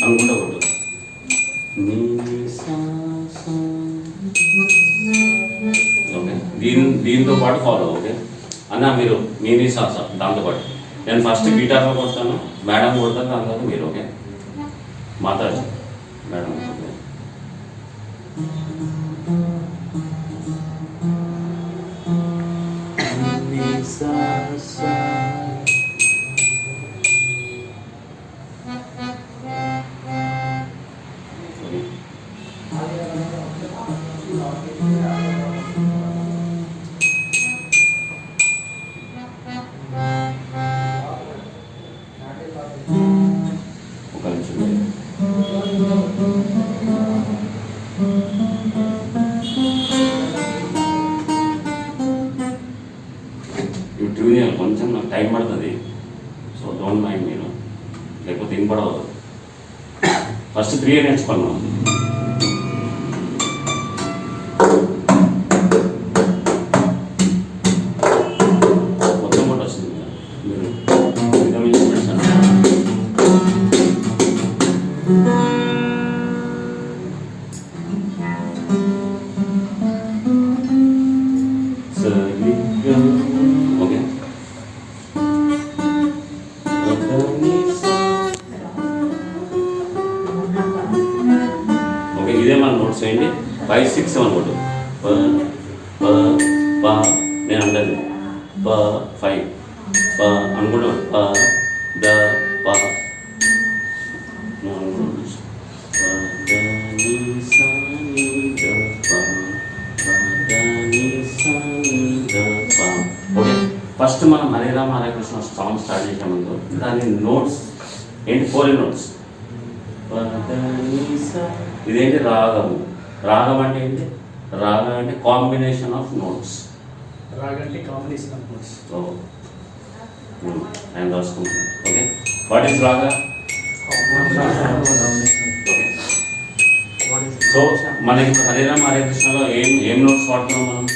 అనుకుంటా కొట్టు. ఓకే, దీంతో పాటు ఫాలో. ఓకే అన్న, మీరు మీ సాస దాంతోపాటు నేను ఫస్ట్ గిటార్లో కొడతాను, మేడం కొడతాను, దాని తర్వాత మీరు. Okay Mataji madam. ఒక నిమిషం. ఈ ట్యూన్ కొంచెం నాకు టైం పడుతుంది, సో డోంట్ మైండ్ మీరు, లేకపోతే వినపడవద్దు. ఫస్ట్ 3 నేర్చుకున్నాం. మొత్తం కూడా వస్తుంది మీరు ఓకే. ఓకే, ఇదే మన నోట్స్ వేయండి. 5, 6, 7 కొట్టు. ప ప ప నేను అంటది ప 5 ప అనుకుంటా. ప ద ప ఓకే. ఫస్ట్ మనం హరే రామ హరే కృష్ణ సాంగ్ స్టార్ట్ చేసే ముందు దాని నోట్స్ ఏంటి? 4 నోట్స్. ఇదేంటి? రాగము. రాగం అంటే ఏంటి? రాగం అంటే కాంబినేషన్ ఆఫ్ నోట్స్. రాగం అంటే కాంబినేషన్ ఆఫ్ నోట్స్. సో నేను రాసుకుంటాను. ఓకే, వాట్ ఈస్ రాగ? ఓకే, సో మనకి హరే రామ హరే కృష్ణలో ఏం నోట్స్ వాడుతున్నాం మనం?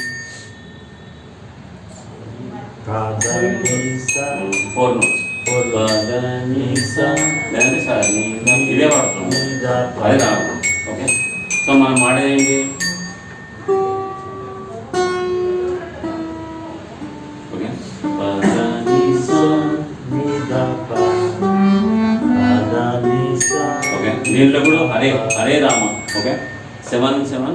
4 నోట్స్. ఇదే వాడుతున్నాం, అదే రాగం. ఓకే, సో మనం వాడేది ఏంటి? ఓకే, ఓకే, దీంట్లో కూడా హరే హరే రామ. ఓకే, 7, 7